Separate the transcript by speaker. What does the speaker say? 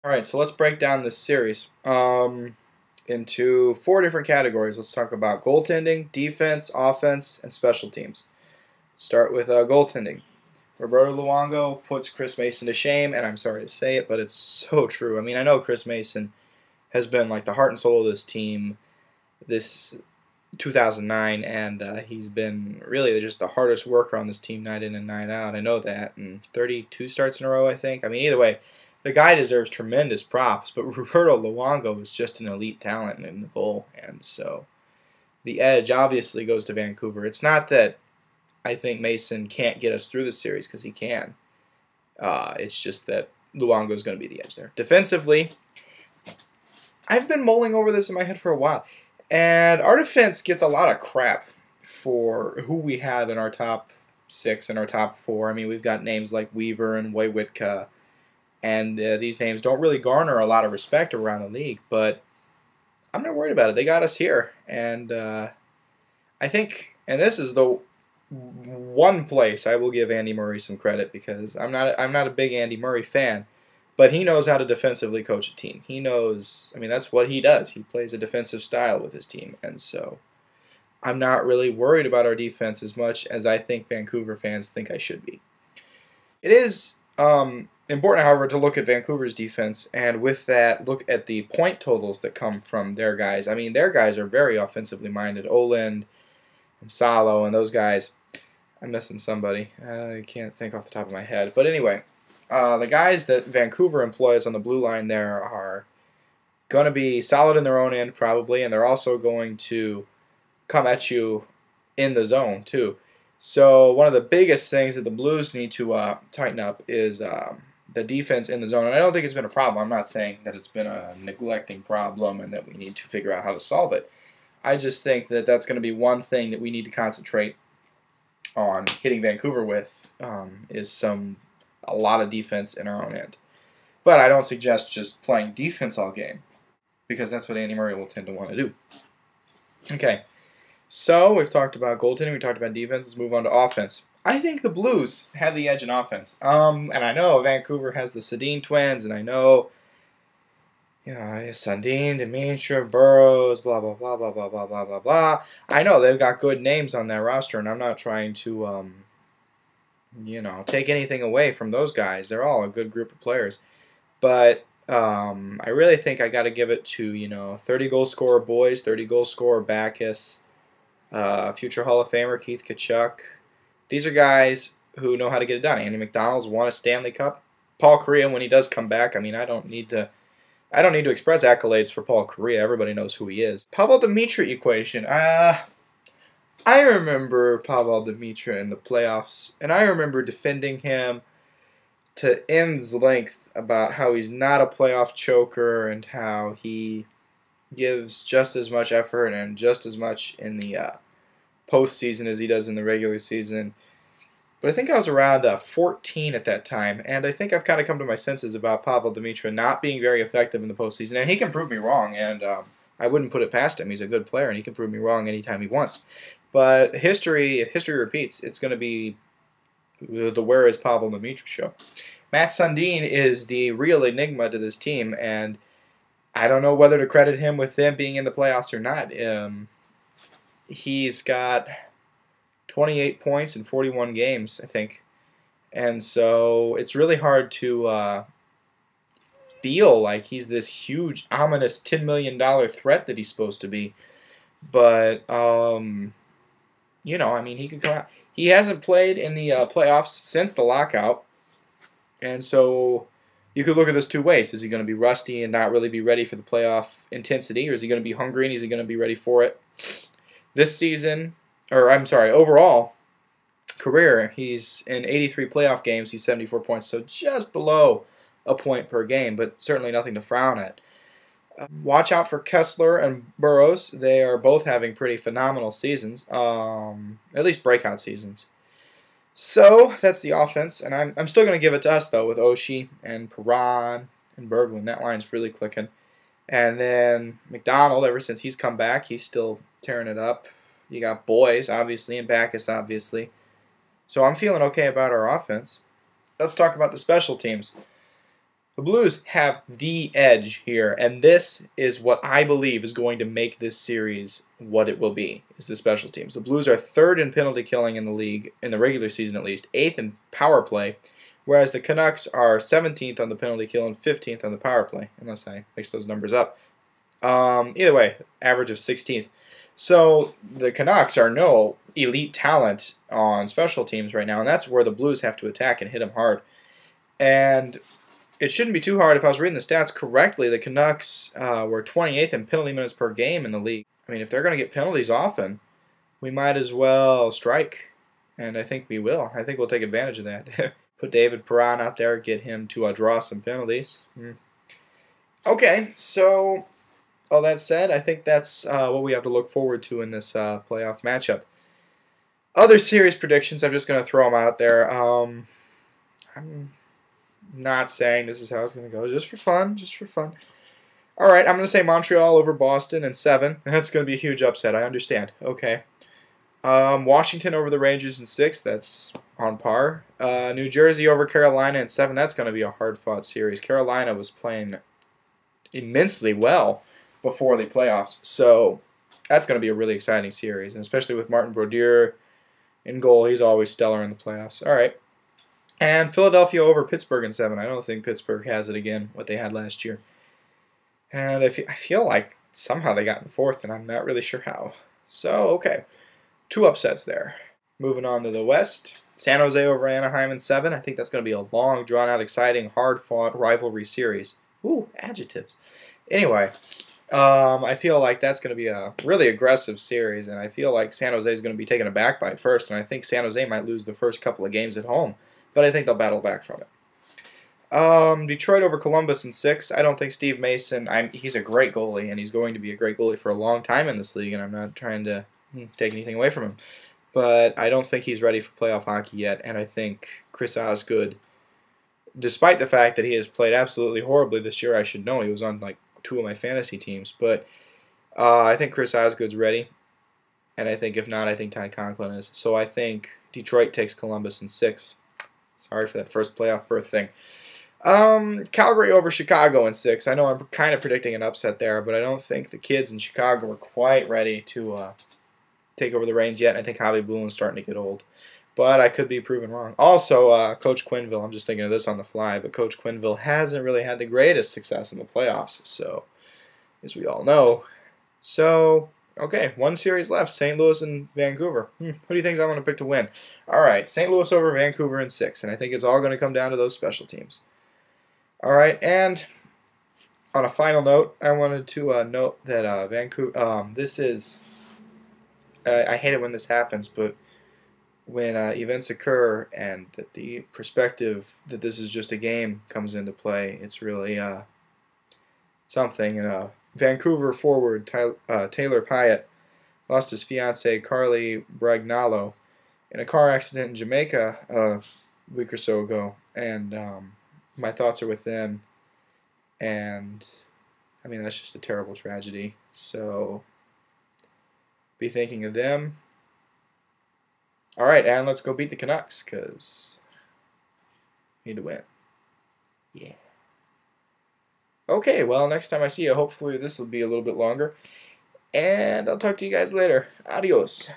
Speaker 1: All right, so let's break down this series into four different categories. Let's talk about goaltending, defense, offense, and special teams. Start with goaltending. Roberto Luongo puts Chris Mason to shame, and I'm sorry to say it, but it's so true. I mean, I know Chris Mason has been like the heart and soul of this team this 2009, and he's been really just the hardest worker on this team night in and night out. I know that, and 32 starts in a row, I think. I mean, either way, the guy deserves tremendous props, but Roberto Luongo is just an elite talent in the goal, and so the edge obviously goes to Vancouver. It's not that I think Mason can't get us through this series, because he can. It's just that Luongo is going to be the edge there. Defensively, I've been mulling over this in my head for a while, and our defense gets a lot of crap for who we have in our top six and our top four. I mean, we've got names like Weaver and Wojciechowski, and these names don't really garner a lot of respect around the league, but I'm not worried about it. They got us here, and I think, and this is the one place I will give Andy Murray some credit, because I'm not a big Andy Murray fan, but he knows how to defensively coach a team. He knows, I mean, that's what he does. He plays a defensive style with his team, and so I'm not really worried about our defense as much as I think Vancouver fans think I should be. It is important, however, to look at Vancouver's defense, and with that, look at the point totals that come from their guys. I mean, their guys are very offensively minded. Oland and Salo and those guys. I'm missing somebody. I can't think off the top of my head. But anyway, the guys that Vancouver employs on the blue line there are going to be solid in their own end, probably, and they're also going to come at you in the zone, too. So one of the biggest things that the Blues need to tighten up is the defense in the zone. And I don't think it's been a problem. I'm not saying that it's been a neglecting problem and that we need to figure out how to solve it. I just think that that's going to be one thing that we need to concentrate on hitting Vancouver with, is a lot of defense in our own end. But I don't suggest just playing defense all game, because that's what Andy Murray will tend to want to do. Okay, so we've talked about goaltending, we talked about defense, let's move on to offense. I think the Blues have the edge in offense. And I know Vancouver has the Sedin twins, and I know, Sundin, Dimitra, Burrows, blah, blah, blah, blah, blah, blah, blah, blah, blah. I know they've got good names on that roster, and I'm not trying to, take anything away from those guys. They're all a good group of players. But I really think I got to give it to, 30-goal scorer Boyes, 30-goal scorer Backes, future Hall of Famer Keith Tkachuk. These are guys who know how to get it done. Andy McDonald's won a Stanley Cup. Paul Kariya, when he does come back, I mean, I don't need to express accolades for Paul Kariya. Everybody knows who he is. Pavel Demitra equation. I remember Pavel Demitra in the playoffs, and I remember defending him to end's length about how he's not a playoff choker and how he gives just as much effort and just as much in the postseason as he does in the regular season. But I think I was around 14 at that time, and I think I've kind of come to my senses about Pavel Demitra not being very effective in the postseason, and he can prove me wrong, and I wouldn't put it past him. He's a good player, and he can prove me wrong anytime he wants. But if history repeats, it's going to be the Where is Pavel Demitra show. Matt Sundin is the real enigma to this team, and I don't know whether to credit him with them being in the playoffs or not. He's got 28 points in 41 games, I think. And so it's really hard to feel like he's this huge, ominous $10 million threat that he's supposed to be. But, I mean, he could come out. He hasn't played in the playoffs since the lockout. And so you could look at this two ways. Is he going to be rusty and not really be ready for the playoff intensity? Or is he going to be hungry and is he going to be ready for it? This season, overall career, he's in 83 playoff games. He's 74 points, so just below a point per game, but certainly nothing to frown at. Watch out for Kessler and Burrows. They are both having pretty phenomenal seasons, at least breakout seasons. So that's the offense, and I'm still going to give it to us, though, with Oshie and Perron and Berglund. That line's really clicking. And then McDonald, ever since he's come back, he's still tearing it up. You got Boyes, obviously, and Backes, obviously. So I'm feeling okay about our offense. Let's talk about the special teams. The Blues have the edge here, and this is what I believe is going to make this series what it will be, is the special teams. The Blues are third in penalty killing in the league, in the regular season at least, 8th in power play, whereas the Canucks are 17th on the penalty kill and 15th on the power play, unless I mix those numbers up. Either way, average of 16th. So the Canucks are no elite talent on special teams right now, and that's where the Blues have to attack and hit them hard. And it shouldn't be too hard. If I was reading the stats correctly, the Canucks were 28th in penalty minutes per game in the league. I mean, if they're going to get penalties often, we might as well strike, and I think we will. I think we'll take advantage of that. Put David Perron out there, get him to draw some penalties. Okay, so all that said, I think that's what we have to look forward to in this playoff matchup. Other series predictions, I'm just going to throw them out there. I'm not saying this is how it's going to go, just for fun, All right, I'm going to say Montreal over Boston in 7. That's going to be a huge upset, I understand. Okay. Washington over the Rangers in 6. That's on par. New Jersey over Carolina in 7. That's going to be a hard-fought series. Carolina was playing immensely well before the playoffs, so that's going to be a really exciting series, and especially with Martin Brodeur in goal. He's always stellar in the playoffs. All right. And Philadelphia over Pittsburgh in 7. I don't think Pittsburgh has it again, what they had last year. And I feel like somehow they got in 4th, and I'm not really sure how. So, okay. 2 upsets there. Moving on to the West. San Jose over Anaheim in 7. I think that's going to be a long, drawn-out, exciting, hard-fought rivalry series. Ooh, adjectives. Anyway, I feel like that's going to be a really aggressive series, and I feel like San Jose is going to be taken aback by it first, and I think San Jose might lose the first couple of games at home, but I think they'll battle back from it. Detroit over Columbus in 6. I don't think Steve Mason, he's a great goalie, and he's going to be a great goalie for a long time in this league, and I'm not trying to take anything away from him. But I don't think he's ready for playoff hockey yet, and I think Chris Osgood, despite the fact that he has played absolutely horribly this year, I should know, he was on like 2 of my fantasy teams, but I think Chris Osgood's ready, and I think if not, I think Ty Conklin is. So I think Detroit takes Columbus in 6. Sorry for that first playoff berth thing. Calgary over Chicago in 6. I know I'm kind of predicting an upset there, but I don't think the kids in Chicago are quite ready to take over the reins yet. I think Javi Boulin's starting to get old, but I could be proven wrong. Also, Coach Quenneville, I'm just thinking of this on the fly, but Coach Quenneville hasn't really had the greatest success in the playoffs, so as we all know. So, okay, 1 series left, St. Louis and Vancouver. Who do you think I'm going to pick to win? All right, St. Louis over Vancouver in 6, and I think it's all going to come down to those special teams. All right, and on a final note, I wanted to note that Vancouver, this is, I hate it when this happens, but when events occur and that the perspective that this is just a game comes into play, it's really something. And Vancouver forward Taylor Pyatt lost his fiancée Carly Bragnalo in a car accident in Jamaica a week or so ago, and my thoughts are with them. And I mean, that's just a terrible tragedy. So be thinking of them. All right, and let's go beat the Canucks, because we need to win. Yeah. Okay, well, next time I see you, hopefully this will be a little bit longer. And I'll talk to you guys later. Adios.